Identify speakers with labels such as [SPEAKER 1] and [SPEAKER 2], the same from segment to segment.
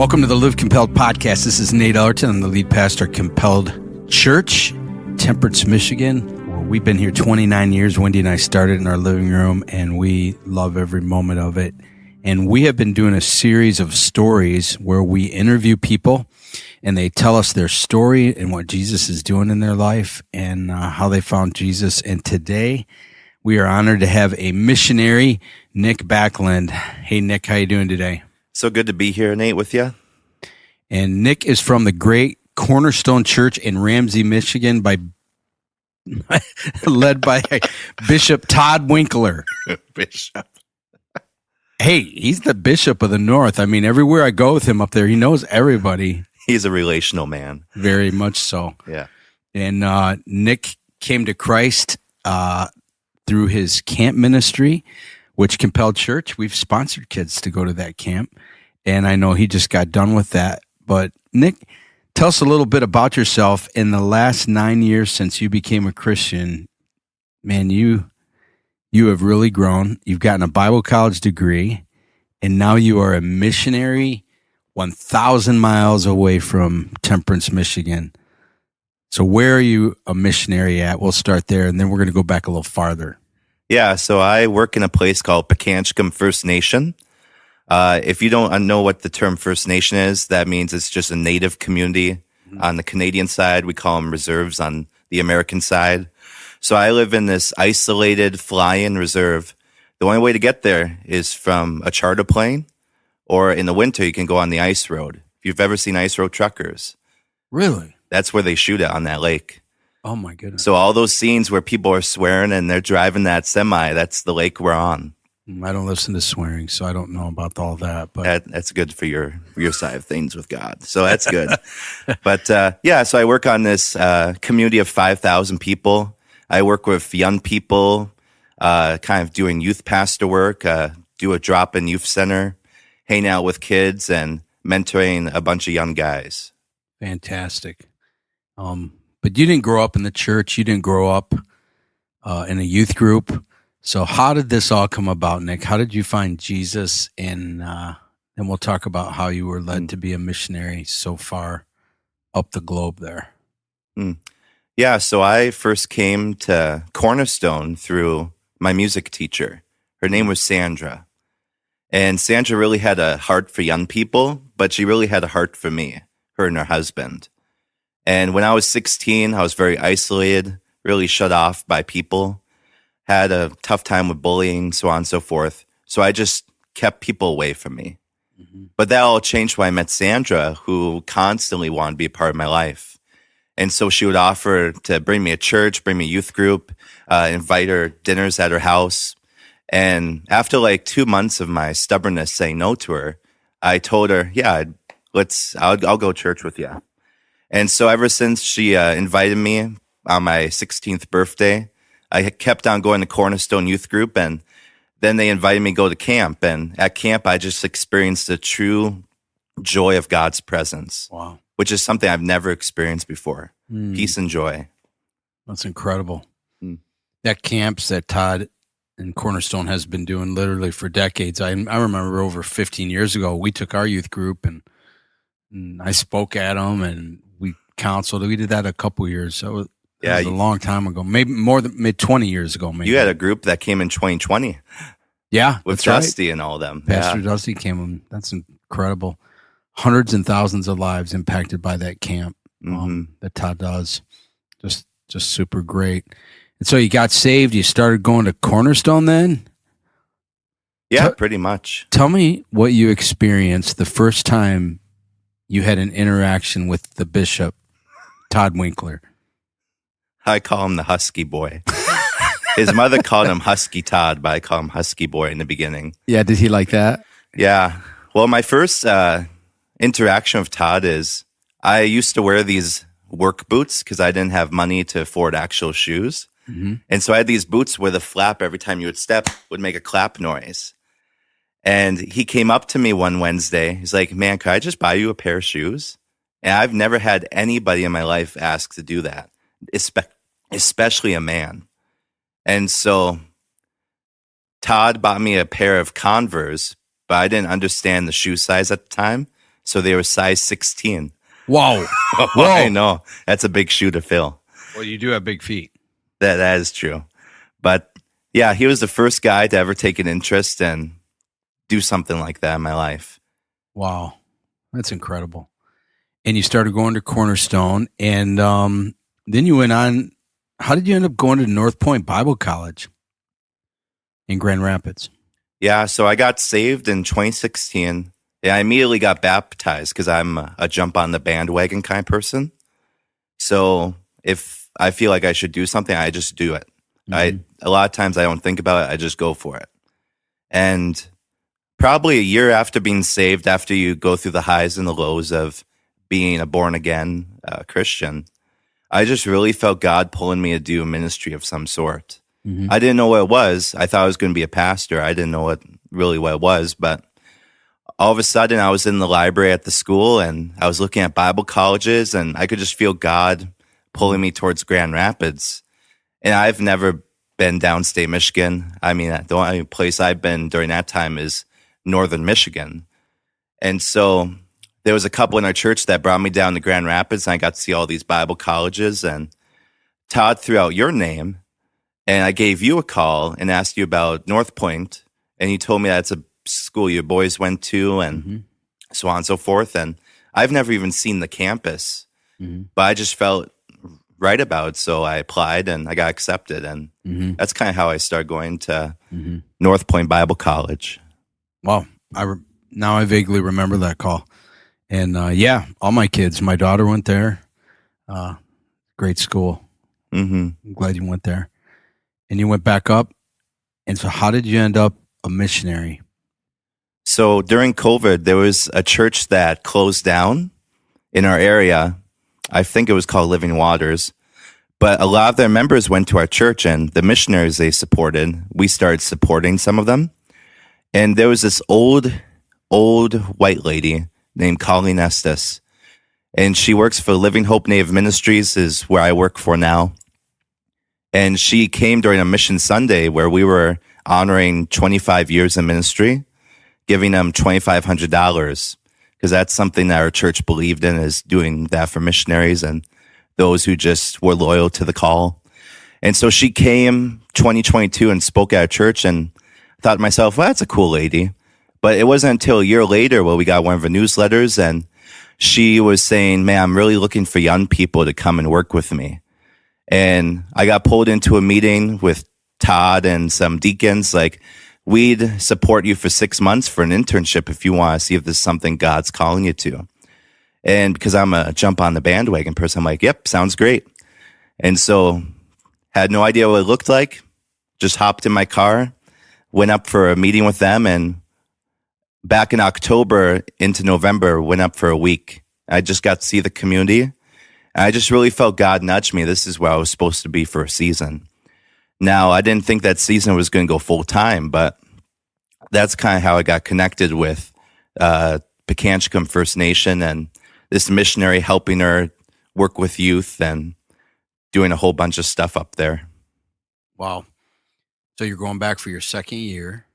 [SPEAKER 1] Welcome to the Live Compelled podcast. This is Nate Allerton. I'm the lead pastor at Compelled Church, Temperance, Michigan. Well, we've been here 29 years. Wendy and I started in our living room, and we love every moment of it. And we have been doing a series of stories where we interview people, and they tell us their story and what Jesus is doing in their life and how they found Jesus. And today, we are honored to have a missionary, Nick Backlund. Hey, Nick, how you doing today?
[SPEAKER 2] So good to be here, Nate, with you.
[SPEAKER 1] And Nick is from the great Cornerstone Church in Ramsey, Michigan, led by Bishop Todd Winkler.
[SPEAKER 2] Bishop.
[SPEAKER 1] Hey, he's the bishop of the North. I mean, everywhere I go with him up there, he knows everybody.
[SPEAKER 2] He's a relational man.
[SPEAKER 1] Very much so.
[SPEAKER 2] Yeah.
[SPEAKER 1] And Nick came to Christ through his camp ministry, which Compelled Church. We've sponsored kids to go to that camp. And I know he just got done with that. But Nick, tell us a little bit about yourself. In the last 9 years since you became a Christian, man, you have really grown. You've gotten a Bible college degree, and now you are a missionary 1,000 miles away from Temperance, Michigan. So where are you a missionary at? We'll start there, and then we're going to go back a little farther.
[SPEAKER 2] Yeah, so I work in a place called Pacanscum First Nation. If you don't know what the term First Nation is, that means it's just a native community. On the Canadian side, we call them reserves on the American side. So I live in this isolated fly-in reserve. The only way to get there is from a charter plane, or in the winter, you can go on the ice road. If you've ever seen ice road truckers.
[SPEAKER 1] Really?
[SPEAKER 2] That's where they shoot it, on that lake.
[SPEAKER 1] Oh, my goodness.
[SPEAKER 2] So all those scenes where people are swearing and they're driving that semi, that's the lake we're on.
[SPEAKER 1] I don't listen to swearing, so I don't know about all that. But
[SPEAKER 2] That's good for your side of things with God. So that's good. But so I work on this community of 5,000 people. I work with young people, kind of doing youth pastor work, do a drop-in youth center, hang out with kids, and mentoring a bunch of young guys.
[SPEAKER 1] Fantastic. But you didn't grow up in the church. You didn't grow up in a youth group. So how did this all come about, Nick? How did you find Jesus? And then we'll talk about how you were led to be a missionary so far up the globe there.
[SPEAKER 2] Yeah, so I first came to Cornerstone through my music teacher. Her name was Sandra. And Sandra really had a heart for young people, but she really had a heart for me, her and her husband. And when I was 16, I was very isolated, really shut off by people, had a tough time with bullying, so on and so forth. So I just kept people away from me. Mm-hmm. But that all changed when I met Sandra, who constantly wanted to be a part of my life. And so she would offer to bring me a church, bring me a youth group, invite her dinners at her house. And after like 2 months of my stubbornness saying no to her, I told her, yeah, I'll go to church with you. And so ever since she invited me on my 16th birthday, I kept on going to Cornerstone Youth Group, and then they invited me to go to camp. And at camp, I just experienced the true joy of God's presence.
[SPEAKER 1] Wow.
[SPEAKER 2] Which is something I've never experienced before. Peace and joy.
[SPEAKER 1] That's incredible. That camps that Todd and Cornerstone has been doing literally for decades. I remember over 15 years ago, we took our youth group and I spoke at them and we counseled. We did that a couple years. So it was a long time ago, maybe more than 20 years ago. Maybe.
[SPEAKER 2] You had a group that came in 2020.
[SPEAKER 1] Yeah,
[SPEAKER 2] with Dusty and all them.
[SPEAKER 1] Pastor Dusty came in. That's incredible. Hundreds and thousands of lives impacted by that camp that Todd does. Just super great. And so you got saved. You started going to Cornerstone then?
[SPEAKER 2] Yeah, pretty much.
[SPEAKER 1] Tell me what you experienced the first time you had an interaction with the bishop, Todd Winkler.
[SPEAKER 2] I call him the Husky Boy. His mother called him Husky Todd, but I call him Husky Boy in the beginning.
[SPEAKER 1] Yeah, did he like that?
[SPEAKER 2] Yeah. Well, my first interaction with Todd is I used to wear these work boots because I didn't have money to afford actual shoes. Mm-hmm. And so I had these boots where the flap, every time you would step, would make a clap noise. And he came up to me one Wednesday. He's like, man, could I just buy you a pair of shoes? And I've never had anybody in my life ask to do that, especially a man. And so Todd bought me a pair of Converse, but I didn't understand the shoe size at the time. So they were size 16.
[SPEAKER 1] Whoa. Whoa.
[SPEAKER 2] I know. That's a big shoe to fill.
[SPEAKER 1] Well, you do have big feet.
[SPEAKER 2] That is true. But yeah, he was the first guy to ever take an interest and do something like that in my life.
[SPEAKER 1] Wow. That's incredible. And you started going to Cornerstone, and then you went on. How did you end up going to North Point Bible College in Grand Rapids?
[SPEAKER 2] Yeah, so I got saved in 2016. And I immediately got baptized because I'm a jump on the bandwagon kind of person. So if I feel like I should do something, I just do it. A lot of times I don't think about it. I just go for it. And probably a year after being saved, after you go through the highs and the lows of being a born again Christian, I just really felt God pulling me to do a ministry of some sort. I didn't know what it was. I thought I was going to be a pastor. I didn't know what it was, but all of a sudden I was in the library at the school and I was looking at Bible colleges and I could just feel God pulling me towards Grand Rapids. And I've never been downstate Michigan. I mean, the only place I've been during that time is northern Michigan. And so there was a couple in our church that brought me down to Grand Rapids, and I got to see all these Bible colleges. And Todd threw out your name, and I gave you a call and asked you about North Point, and you told me that's a school your boys went to, and so on and so forth. And I've never even seen the campus, but I just felt right about it, so I applied and I got accepted, and that's kind of how I started going to North Point Bible College.
[SPEAKER 1] Wow, now I vaguely remember that call. And yeah, all my kids, my daughter went there. Great school. I'm glad you went there. And you went back up. And so how did you end up a missionary?
[SPEAKER 2] So during COVID, there was a church that closed down in our area. I think it was called Living Waters. But a lot of their members went to our church, and the missionaries they supported, we started supporting some of them. And there was this old white lady named Colleen Estes. And she works for Living Hope Native Ministries, is where I work for now. And she came during a Mission Sunday where we were honoring 25 years in ministry, giving them $2,500, because that's something that our church believed in, is doing that for missionaries and those who just were loyal to the call. And so she came 2022 and spoke at our church, and I thought to myself, well, that's a cool lady. But it wasn't until a year later where we got one of the newsletters, and she was saying, man, I'm really looking for young people to come and work with me. And I got pulled into a meeting with Todd and some deacons, like, we'd support you for 6 months for an internship if you want to see if this is something God's calling you to. And because I'm a jump on the bandwagon person, I'm like, yep, sounds great. And so had no idea what it looked like, just hopped in my car, went up for a meeting with them, and back in October into November, went up for a week. I just got to see the community. I just really felt God nudge me. This is where I was supposed to be for a season. Now, I didn't think that season was going to go full time, but that's kind of how I got connected with Pekanchicum First Nation and this missionary, helping her work with youth and doing a whole bunch of stuff up there.
[SPEAKER 1] Wow. So you're going back for your second year.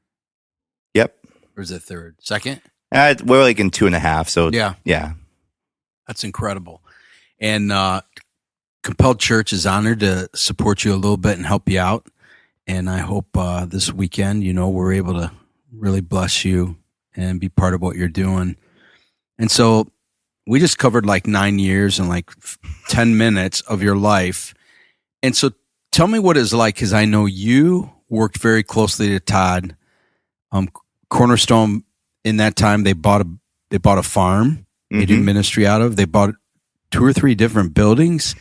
[SPEAKER 2] Yep.
[SPEAKER 1] Or is it third? Second?
[SPEAKER 2] We're like in 2.5. So yeah.
[SPEAKER 1] That's incredible. And Compelled Church is honored to support you a little bit and help you out. And I hope this weekend, we're able to really bless you and be part of what you're doing. And so we just covered like 9 years and like 10 minutes of your life. And so tell me what it's like, because I know you worked very closely to Todd. Cornerstone, in that time, they bought a farm. They did ministry out of. They bought 2 or 3 different buildings,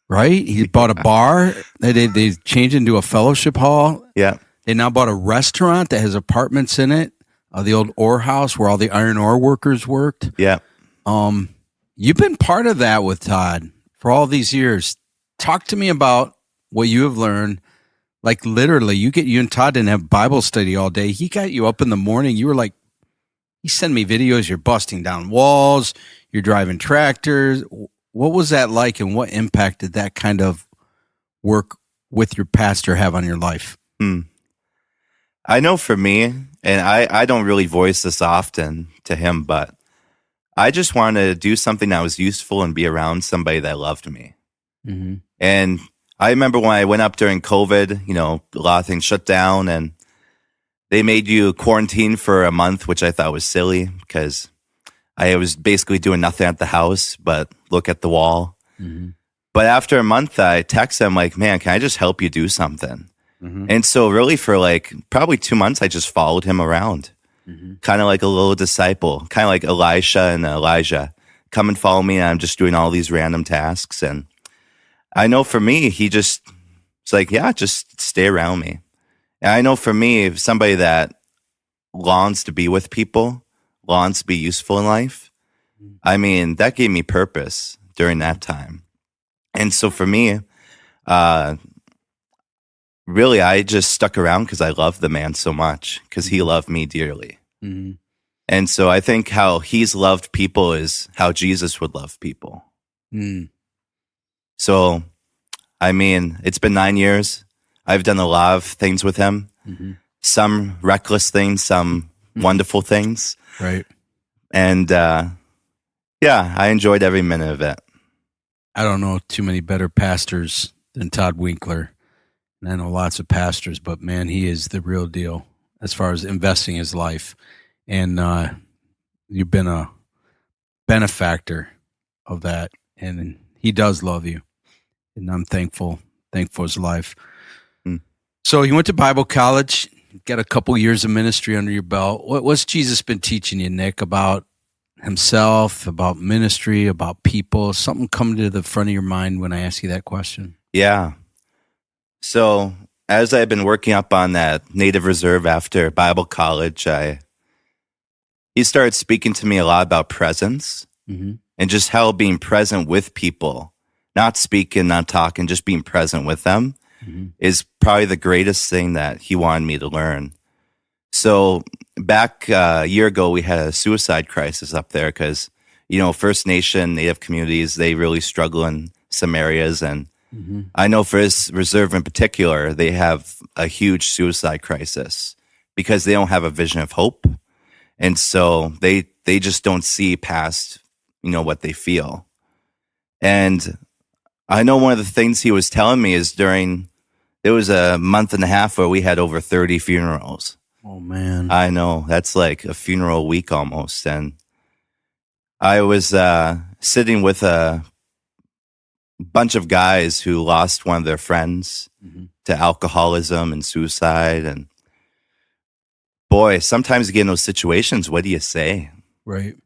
[SPEAKER 1] right? He bought a bar. They changed into a fellowship hall.
[SPEAKER 2] Yeah.
[SPEAKER 1] They now bought a restaurant that has apartments in it. The old ore house where all the iron ore workers worked.
[SPEAKER 2] Yeah.
[SPEAKER 1] You've been part of that with Todd for all these years. Talk to me about what you have learned. Like literally, you and Todd didn't have Bible study all day. He got you up in the morning. You were like, he sent me videos. You're busting down walls. You're driving tractors. What was that like, and what impact did that kind of work with your pastor have on your life?
[SPEAKER 2] I know for me, and I don't really voice this often to him, but I just wanted to do something that was useful and be around somebody that loved me.
[SPEAKER 1] Mm-hmm.
[SPEAKER 2] And I remember when I went up during COVID, a lot of things shut down and they made you quarantine for a month, which I thought was silly because I was basically doing nothing at the house but look at the wall.
[SPEAKER 1] Mm-hmm.
[SPEAKER 2] But after a month, I texted him like, man, can I just help you do something?
[SPEAKER 1] Mm-hmm.
[SPEAKER 2] And so really for like probably 2 months, I just followed him around, kind of like a little disciple, kind of like Elisha and Elijah. Come and follow me. And I'm just doing all these random tasks. And I know for me, it's like, yeah, just stay around me. And I know for me, if somebody that longs to be with people, longs to be useful in life, I mean, that gave me purpose during that time. And so for me, really, I just stuck around because I loved the man so much, because he loved me dearly.
[SPEAKER 1] Mm-hmm.
[SPEAKER 2] And so I think how he's loved people is how Jesus would love people.
[SPEAKER 1] Mm.
[SPEAKER 2] So, I mean, it's been 9 years. I've done a lot of things with him.
[SPEAKER 1] Mm-hmm.
[SPEAKER 2] Some reckless things, some wonderful things.
[SPEAKER 1] Right.
[SPEAKER 2] And yeah, I enjoyed every minute of it.
[SPEAKER 1] I don't know too many better pastors than Todd Winkler. And I know lots of pastors, but man, he is the real deal as far as investing his life. And you've been a benefactor of that. And he does love you. And I'm thankful for his life.
[SPEAKER 2] Mm.
[SPEAKER 1] So you went to Bible college, got a couple years of ministry under your belt. What's Jesus been teaching you, Nick, about himself, about ministry, about people? Something come to the front of your mind when I ask you that question?
[SPEAKER 2] Yeah. So as I've been working up on that native reserve after Bible college, he started speaking to me a lot about presence and just how being present with people, not speaking, not talking, just being present with them is probably the greatest thing that he wanted me to learn. So back a year ago, we had a suicide crisis up there because, First Nation, Native communities, they really struggle in some areas. And I know for this reserve in particular, they have a huge suicide crisis because they don't have a vision of hope. And so they just don't see past, what they feel. And I know one of the things he was telling me is there was a month and a half where we had over 30 funerals.
[SPEAKER 1] Oh, man.
[SPEAKER 2] I know. That's like a funeral week almost. And I was sitting with a bunch of guys who lost one of their friends to alcoholism and suicide. And boy, sometimes you get in those situations, what do you say?
[SPEAKER 1] Right.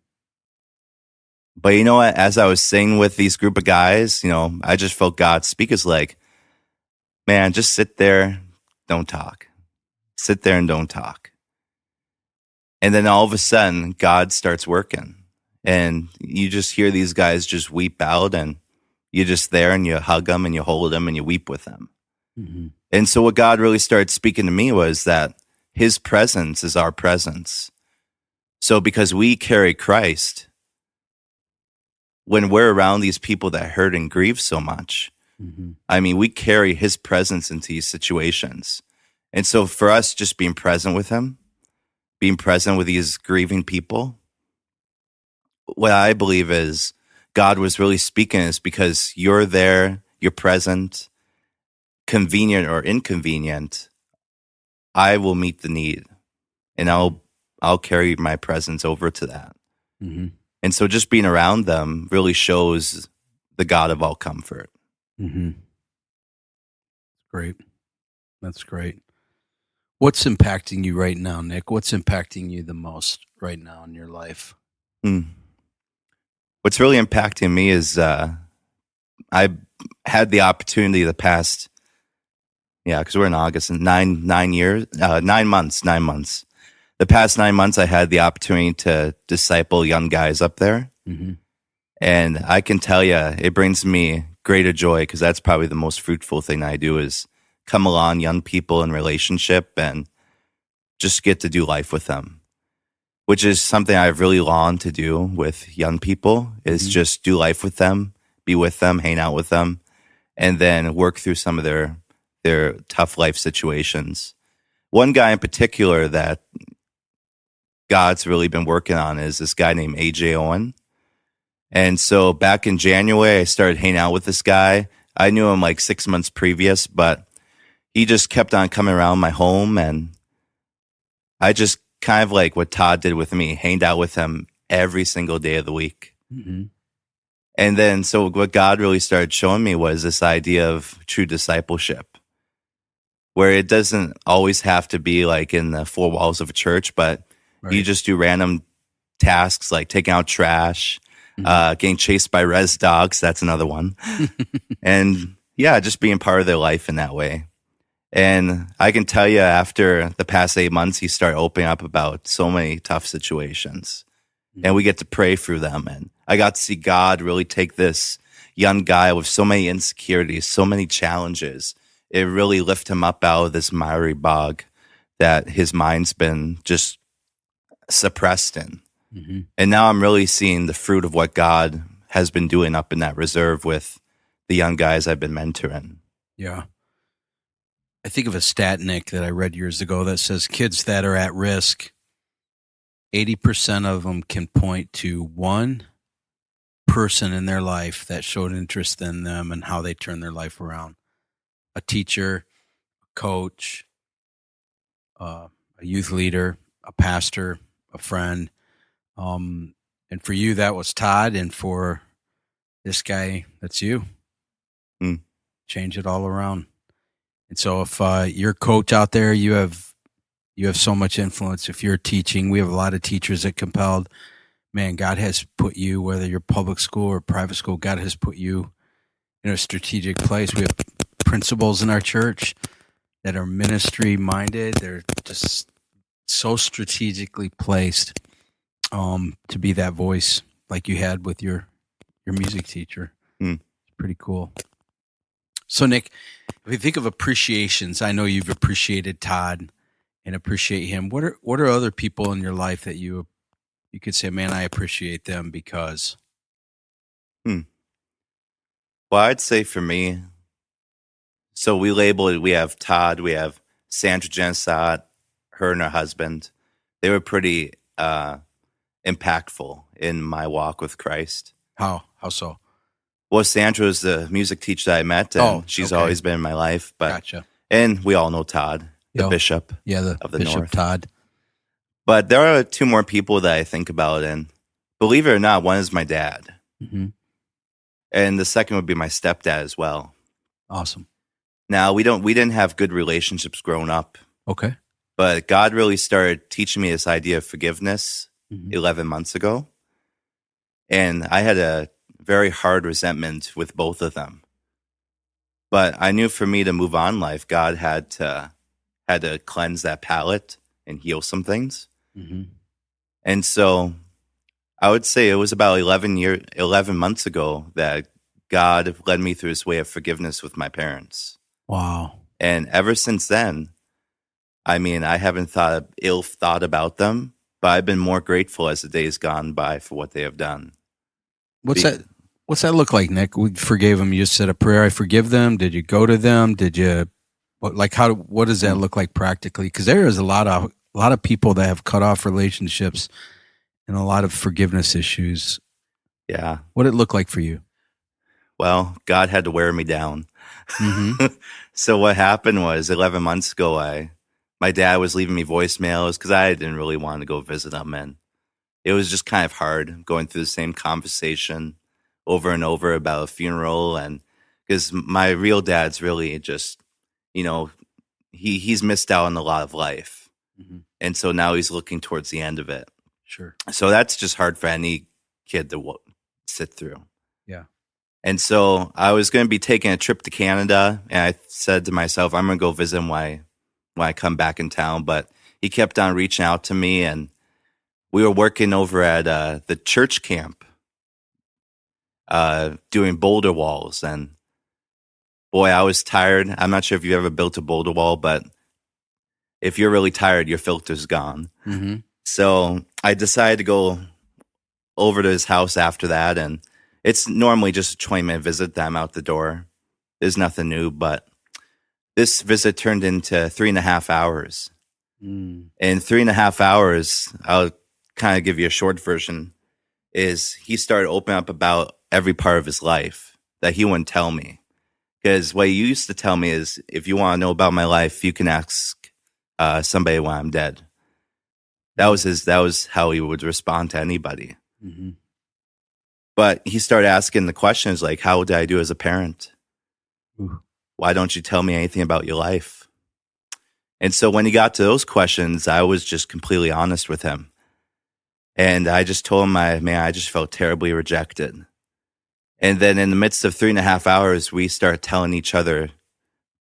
[SPEAKER 2] But you know what? As I was sitting with these group of guys, I just felt God speak as like, man, just sit there, don't talk. Sit there and don't talk. And then all of a sudden, God starts working. And you just hear these guys just weep out, and you're just there and you hug them and you hold them and you weep with them. And so what God really started speaking to me was that his presence is our presence. So because we carry Christ, when we're around these people that hurt and grieve so much, I mean, we carry his presence into these situations. And so for us, just being present with him, being present with these grieving people, what I believe is God was really speaking is because you're there, you're present, convenient or inconvenient, I will meet the need, and I'll carry my presence over to that. And so just being around them really shows the God of all comfort.
[SPEAKER 1] Great. That's great. What's impacting you right now, Nick? What's impacting you the most right now in your life?
[SPEAKER 2] What's really impacting me is I've had the opportunity the past, because we're in August, and 9 months. The past 9 months, I had the opportunity to disciple young guys up there. And I can tell you, it brings me greater joy because that's probably the most fruitful thing I do is come along young people in relationship and just get to do life with them, which is something I've really longed to do with young people is just do life with them, be with them, hang out with them, and then work through some of their tough life situations. One guy in particular that God's really been working on is this guy named A.J. Owen. And so back in January, I started hanging out with this guy. I knew him like 6 months previous, but he just kept on coming around my home. And I just kind of like what Todd did with me, hanged out with him every single day of the week.
[SPEAKER 1] Mm-hmm.
[SPEAKER 2] And then, so what God really started showing me was this idea of true discipleship, where it doesn't always have to be like in the four walls of a church, but you just do random tasks like taking out trash, getting chased by res dogs. That's another one. And yeah, just being part of their life in that way. And I can tell you after the past 8 months, he started opening up about so many tough situations. And we get to pray through them. And I got to see God really take this young guy with so many insecurities, so many challenges. It really lift him up out of this miry bog that his mind's been just suppressed in. Mm-hmm. And now I'm really seeing the fruit of what God has been doing up in that reserve with the young guys I've been mentoring.
[SPEAKER 1] Yeah. I think of a stat, Nick, that I read years ago that says kids that are at risk, 80% of them can point to one person in their life that showed interest in them and how they turned their life around. A teacher, a coach, a youth leader, a pastor, a friend. And for you, that was Todd. And for this guy, that's you. Change it all around. And so if you're a coach out there, you have so much influence. If you're teaching, we have a lot of teachers at Compelled. Man, God has put you, whether you're public school or private school, God has put you in a strategic place. We have principals in our church that are ministry minded. They're just so strategically placed to be that voice like you had with your music teacher. It's pretty cool. So Nick, if you think of appreciations, I know you've appreciated Todd and appreciate him. What are other people in your life that you could say, man, I appreciate them because?
[SPEAKER 2] Well, I'd say for me, so we label it, we have Todd, we have Sandra Genesat, her and her husband. They were pretty impactful in my walk with Christ.
[SPEAKER 1] How so?
[SPEAKER 2] Well, Sandra was the music teacher that I met, and she's always been in my life. But
[SPEAKER 1] gotcha.
[SPEAKER 2] And we all know Todd, the bishop of the
[SPEAKER 1] Bishop
[SPEAKER 2] North.
[SPEAKER 1] Todd.
[SPEAKER 2] But there are two more people that I think about, and believe it or not, one is my dad. Mm-hmm. And the second would be my stepdad as well.
[SPEAKER 1] Awesome.
[SPEAKER 2] Now, we didn't have good relationships growing up.
[SPEAKER 1] Okay.
[SPEAKER 2] But God really started teaching me this idea of forgiveness 11 months ago. And I had a very hard resentment with both of them. But I knew for me to move on in life, God had to cleanse that palate and heal some things. Mm-hmm. And so I would say it was about 11 months ago that God led me through this way of forgiveness with my parents.
[SPEAKER 1] Wow.
[SPEAKER 2] And ever since then, I mean, I haven't thought ill thought about them, but I've been more grateful as the days gone by for what they have done.
[SPEAKER 1] What's that look like, Nick? We forgave them. You just said a prayer. I forgive them. Did you go to them? Did you what does that look like practically? Because there is a lot of people that have cut off relationships and a lot of forgiveness issues.
[SPEAKER 2] Yeah.
[SPEAKER 1] What did it look like for you?
[SPEAKER 2] Well, God had to wear me down. Mm-hmm. So what happened was 11 months ago, my dad was leaving me voicemails because I didn't really want to go visit him. And it was just kind of hard going through the same conversation over and over about a funeral. And because my real dad's really just, he's missed out on a lot of life. Mm-hmm. And so now he's looking towards the end of it.
[SPEAKER 1] Sure.
[SPEAKER 2] So that's just hard for any kid to sit through.
[SPEAKER 1] Yeah.
[SPEAKER 2] And so I was going to be taking a trip to Canada, and I said to myself, I'm going to go visit him when I come back in town. But he kept on reaching out to me, and we were working over at the church camp doing boulder walls. And boy, I was tired. I'm not sure if you ever built a boulder wall, but if you're really tired, your filter's gone. Mm-hmm. So I decided to go over to his house after that, and it's normally just a 20-minute visit that I'm out the door. There's nothing new, but this visit turned into 3.5 hours. In 3.5 hours, I'll kind of give you a short version. is he started opening up about every part of his life that he wouldn't tell me. Because what he used to tell me is, if you want to know about my life, you can ask somebody when I'm dead. That was how he would respond to anybody.
[SPEAKER 1] Mm-hmm.
[SPEAKER 2] But he started asking the questions like, how did I do as a parent?
[SPEAKER 1] Ooh.
[SPEAKER 2] Why don't you tell me anything about your life? And so when he got to those questions, I was just completely honest with him. And I just told him, I just felt terribly rejected. And then in the midst of 3.5 hours, we started telling each other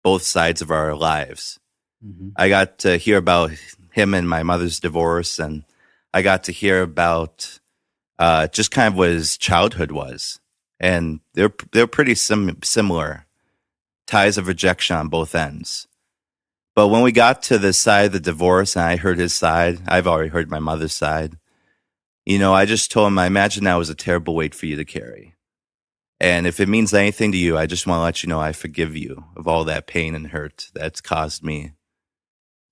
[SPEAKER 2] both sides of our lives.
[SPEAKER 1] Mm-hmm.
[SPEAKER 2] I got to hear about him and my mother's divorce, and I got to hear about just kind of what his childhood was. And they're pretty similar, ties of rejection on both ends. But when we got to the side of the divorce and I heard his side, I've already heard my mother's side. I just told him, I imagine that was a terrible weight for you to carry. And if it means anything to you, I just want to let you know I forgive you of all that pain and hurt that's caused me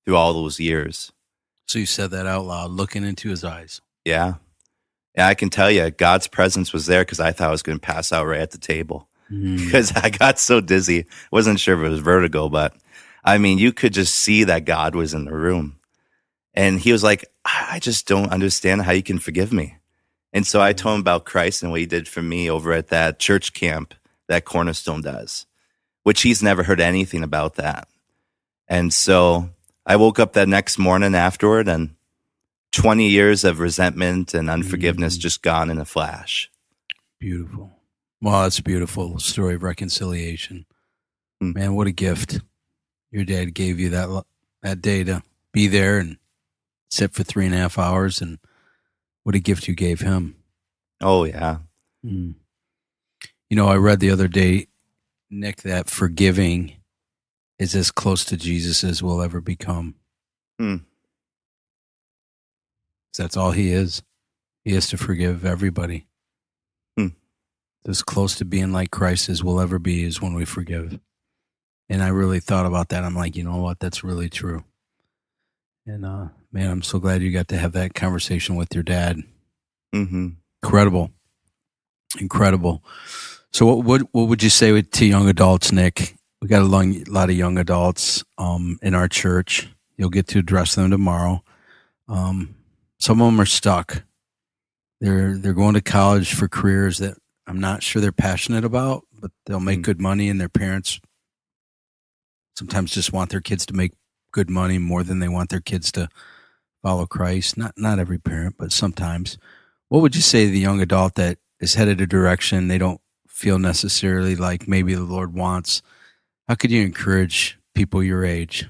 [SPEAKER 2] through all those years.
[SPEAKER 1] So you said that out loud, looking into his eyes.
[SPEAKER 2] Yeah. And I can tell you, God's presence was there because I thought I was going to pass out right at the table because I got so dizzy. Wasn't sure if it was vertigo, but I mean, you could just see that God was in the room. And he was like, I just don't understand how you can forgive me. And so I told him about Christ and what he did for me over at that church camp that Cornerstone does, which he's never heard anything about that. And so I woke up that next morning afterward, and 20 years of resentment and unforgiveness just gone in a flash.
[SPEAKER 1] Beautiful. Well, that's a beautiful story of reconciliation. Man, what a gift. Your dad gave you that day to be there and sit for 3.5 hours, and what a gift you gave him.
[SPEAKER 2] Oh, yeah.
[SPEAKER 1] I read the other day, Nick, that forgiving is as close to Jesus as we'll ever become. That's all he is. He has to forgive everybody. As close to being like Christ as we'll ever be is when we forgive. And I really thought about that. I'm like, you know what? That's really true. And man, I'm so glad you got to have that conversation with your dad.
[SPEAKER 2] Mm-hmm.
[SPEAKER 1] Incredible. So what would you say to young adults, Nick? We got a lot of young adults in our church. You'll get to address them tomorrow. Some of them are stuck. They're going to college for careers that I'm not sure they're passionate about, but they'll make good money, and their parents sometimes just want their kids to make good money more than they want their kids to follow Christ. Not every parent, but sometimes. What would you say to the young adult that is headed a direction they don't feel necessarily like maybe the Lord wants? How could you encourage people your age?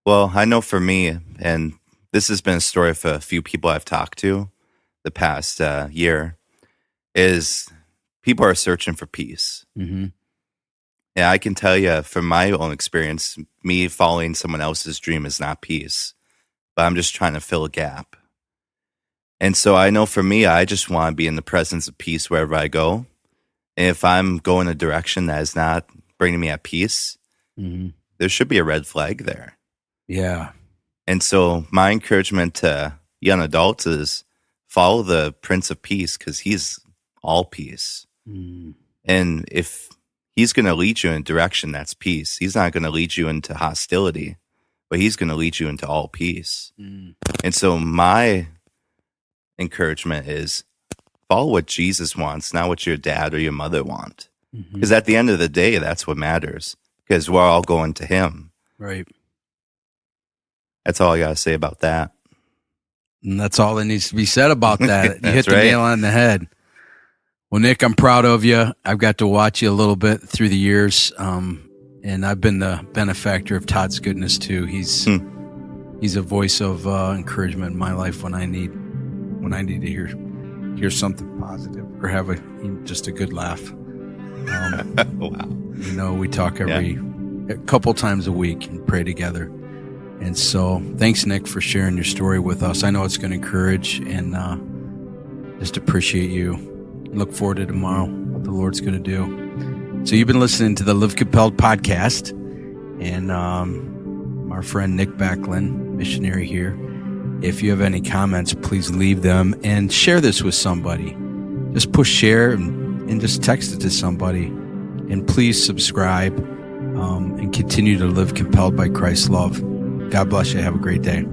[SPEAKER 2] Well, I know for me, and this has been a story for a few people I've talked to the past year, is people are searching for peace.
[SPEAKER 1] Mm-hmm.
[SPEAKER 2] Yeah, I can tell you from my own experience, me following someone else's dream is not peace, but I'm just trying to fill a gap. And so I know for me, I just want to be in the presence of peace wherever I go. And if I'm going a direction that is not bringing me at peace, there should be a red flag there.
[SPEAKER 1] Yeah.
[SPEAKER 2] And so my encouragement to young adults is follow the Prince of Peace, because he's all peace. And if he's going to lead you in a direction that's peace, he's not going to lead you into hostility, but he's going to lead you into all peace. And so my encouragement is follow what Jesus wants, not what your dad or your mother want. Because at the end of the day, that's what matters, because we're all going to him.
[SPEAKER 1] Right.
[SPEAKER 2] That's all I got to say about that.
[SPEAKER 1] And that's all that needs to be said about that. You hit the
[SPEAKER 2] right.
[SPEAKER 1] nail on the head. Well, Nick, I'm proud of you. I've got to watch you a little bit through the years, and I've been the benefactor of Todd's goodness too. He's a voice of encouragement in my life when I need to hear something positive or have just a good laugh.
[SPEAKER 2] Wow.
[SPEAKER 1] We talk a couple times a week and pray together. And so thanks, Nick, for sharing your story with us. I know it's going to encourage, and just appreciate you. Look forward to tomorrow, what the Lord's going to do. So you've been listening to the Live Compelled podcast, and our friend Nick Backlund, missionary here. If you have any comments, please leave them and share this with somebody. Just push share and just text it to somebody. And please subscribe and continue to live compelled by Christ's love. God bless you. Have a great day.